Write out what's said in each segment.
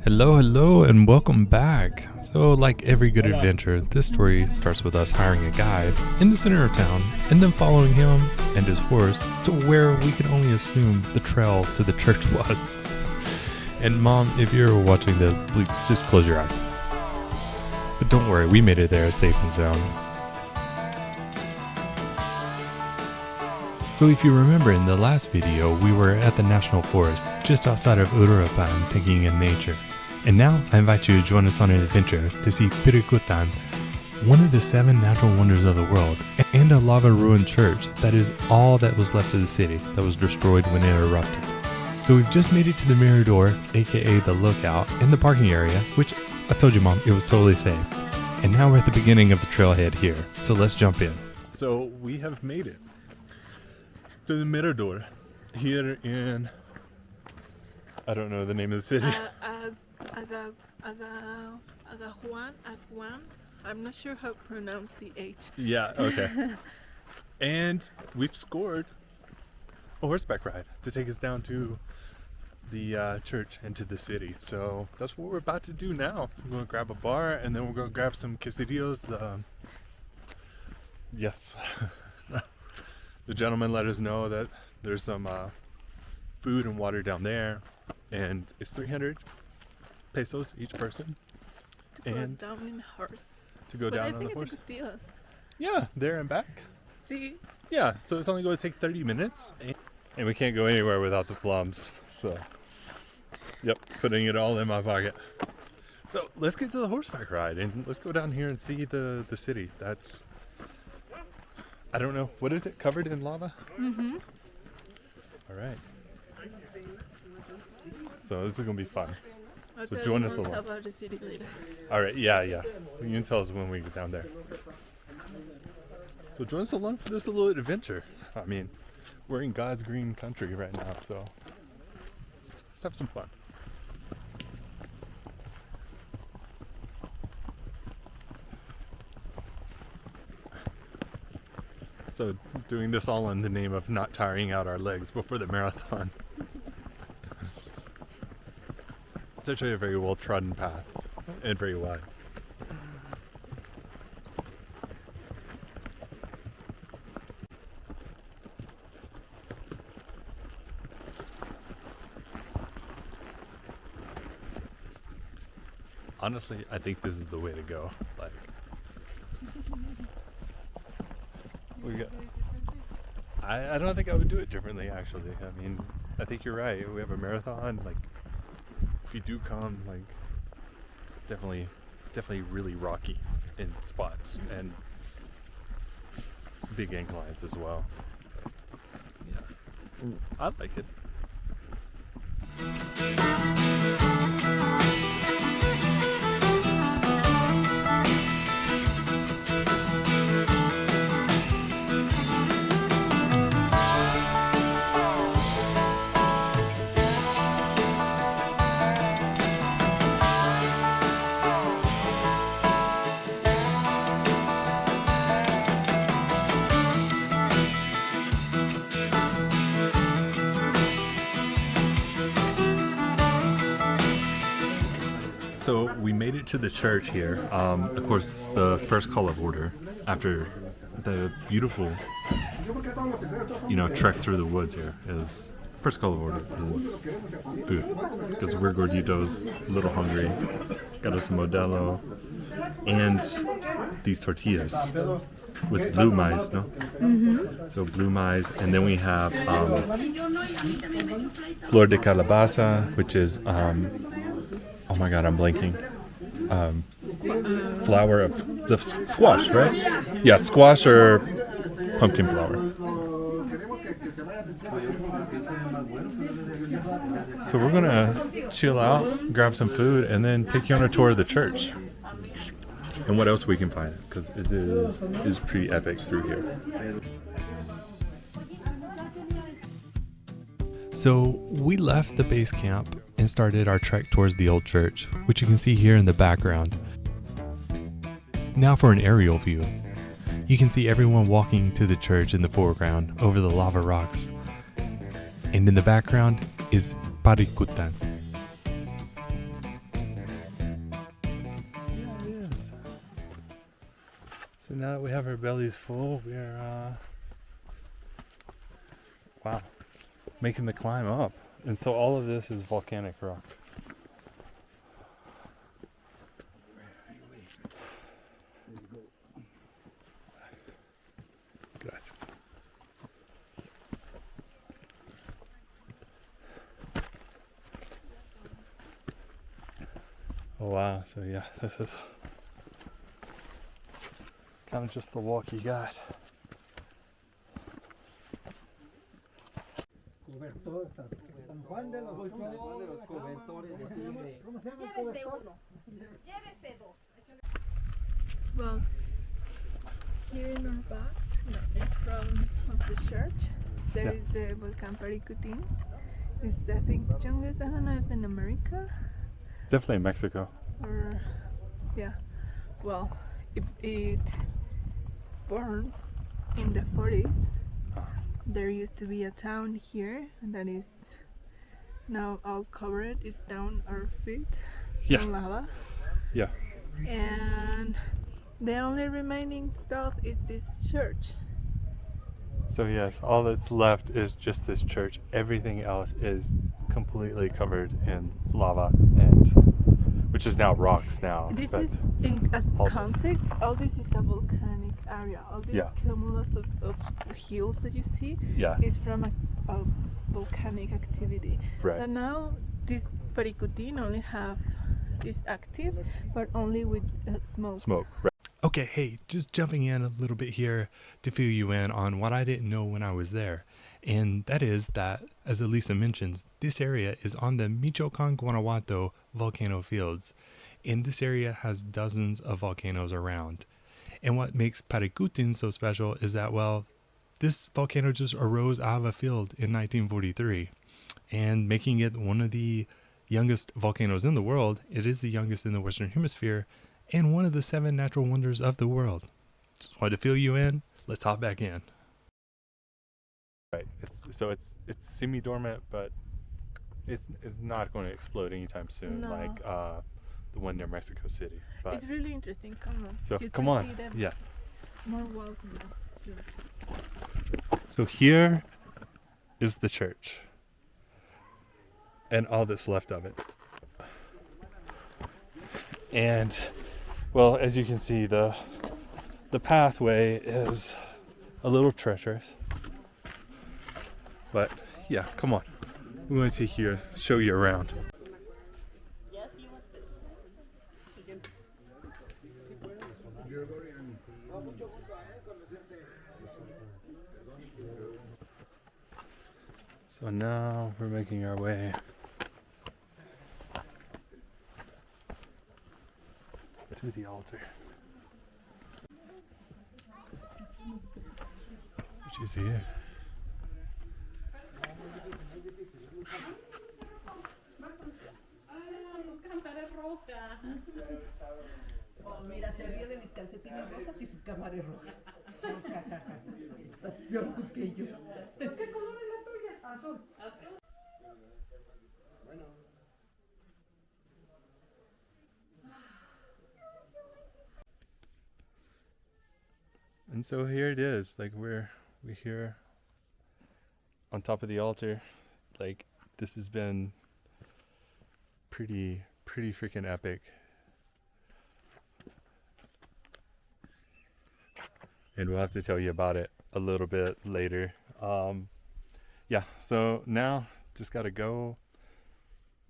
Hello, and welcome back. So, like every good adventure, this story starts with us hiring a guide in the center of town and then following him and his horse to where we can only assume the trail to the church was. And Mom, if you're watching this, please just close your eyes. But don't worry, we made it there safe and sound. So if you remember in the last video, we were at the National Forest just outside of Uruapan taking in nature. And now I invite you to join us on an adventure to see Paricutin, one of the 7 natural wonders of the world, and a lava ruined church that is all that was left of the city that was destroyed when it erupted. So we've just made it to the Mirador, aka the lookout, and the parking area, which I told you, Mom, it was totally safe. And now we're at the beginning of the trailhead here, so let's jump in. So we have made it to the Mirador here in, I don't know the name of the city. Juan. I'm not sure how to pronounce the H. Yeah, okay. And we've scored a horseback ride to take us down to the church and to the city. So that's what we're about to do now. We're going to grab a bar and then we're going to grab some quesadillas. Yes. The gentleman let us know that there's some food and water down there, and it's 300 pesos each person. To go down in a horse. To go down on the horse. I think it's a good deal. Yeah, there and back. See? Yeah, so it's only going to take 30 minutes, and we can't go anywhere without the plums. So, yep, putting it all in my pocket. So let's get to the horseback ride, and let's go down here and see the city. That's, I don't know, what is it, covered in lava? Mm-hmm. All right. So this is going to be fun. I'll So tell join you us more along. about the city later. All right, yeah. You can tell us when we get down there. So join us along for this little adventure. I mean, we're in God's green country right now, so let's have some fun. So doing this all in the name of not tiring out our legs before the marathon. It's actually a very well-trodden path and very wide. Honestly, I think this is the way to go. Like, I don't think I would do it differently, actually. I mean, I think you're right. We have a marathon. Like, if you do come, like, it's definitely really rocky in spots and big inclines as well. Yeah, I like it. So we made it to the church here. Of course, the first call of order after the beautiful, trek through the woods here is first call of order is food, because we're gorditos, a little hungry. Got us some Modelo and these tortillas with blue maize, no? Mm-hmm. So blue maize, and then we have flor de calabaza, which is oh my God, I'm blanking. Flower of the squash, right? Yeah, squash or pumpkin flower. So we're gonna chill out, grab some food, and then take you on a tour of the church. And what else we can find, because it is pretty epic through here. So we left the base camp and started our trek towards the old church, which you can see here in the background. Now for an aerial view. You can see everyone walking to the church in the foreground over the lava rocks. And in the background is Paricutin. So now that we have our bellies full, we're wow, making the climb up. And so all of this is volcanic rock. Gracias. Oh wow, so yeah, this is kind of just the walk you got. San Juan de los cobertores. ¿Cómo se llama el cobertor? Llévese dos. Well, here in our backs, in front of the church, there is the volcano Paricutin. It's I think youngest. I don't know if in America Definitely Mexico. or yeah. Well, it burned in the 40s. There used to be a town here, and that is now all covered. It's down our feet Yeah. in lava. Yeah. And the only remaining stuff is this church. So yes, all that's left is just this church. Everything else is completely covered in lava, and which is now rocks now. This but is in as all this. context. All this is a volcanic area. All these Yeah. cumulus of hills that you see Yeah. is from a volcanic activity. Right. And now this Paricutin only is active, but only with smoke. Smoke. Right. Okay, hey, just jumping in a little bit here to fill you in on what I didn't know when I was there. And that is that, as Elisa mentions, this area is on the Michoacan, Guanajuato volcano fields. And this area has dozens of volcanoes around. And what makes Paricutin so special is that, well, this volcano just arose out of a field in 1943. And making it one of the youngest volcanoes in the world, it is the youngest in the Western Hemisphere, and one of the 7 natural wonders of the world. Just wanted to fill you in. Let's hop back in. Right. It's semi-dormant, but it's not going to explode anytime soon, No. like the one near Mexico City. But It's really interesting. Come on. so You come can on. see them Yeah. more welcome now. Sure. So here is the church, and all that's left of it. And well, as you can see, the pathway is a little treacherous, but yeah, come on, we want to take you, show you around. So now we're making our way to the altar. What you see here? Cámara roja. Oh, mira, se ríe de mis calcetines rosas y su cámara es roja. Estás peor tú que yo. ¿Qué color es la tuya? Azul. Azul. And so here it is. Like we're here on top of the altar. Like this has been pretty freaking epic. And we'll have to tell you about it a little bit later. Yeah, so now just gotta go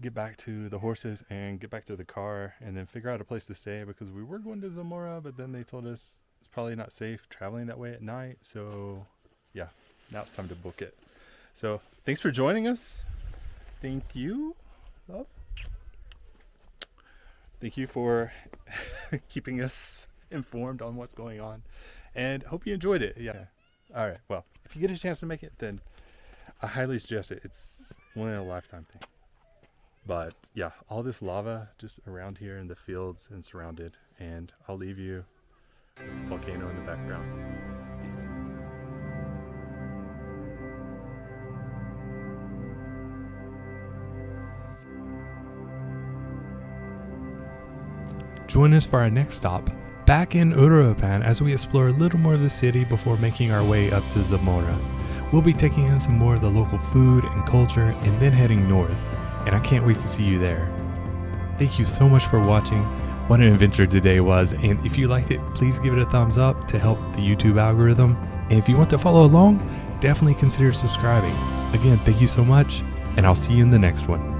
get back to the horses and get back to the car and then figure out a place to stay, because we were going to Zamora, but then they told us it's probably not safe traveling that way at night. So yeah, now it's time to book it. So thanks for joining us. Thank you, love. Thank you for keeping us informed on what's going on, and hope you enjoyed it. Yeah. All right. Well, if you get a chance to make it, then I highly suggest it. It's one in a lifetime thing. But yeah, all this lava just around here in the fields and surrounded, and I'll leave you with the volcano in the background. Peace. Join us for our next stop back in Uruapan as we explore a little more of the city before making our way up to Zamora. We'll be taking in some more of the local food and culture and then heading north, and I can't wait to see you there. Thank you so much for watching. What an adventure today was, and if you liked it, please give it a thumbs up to help the YouTube algorithm. And if you want to follow along, definitely consider subscribing. Again, thank you so much, and I'll see you in the next one.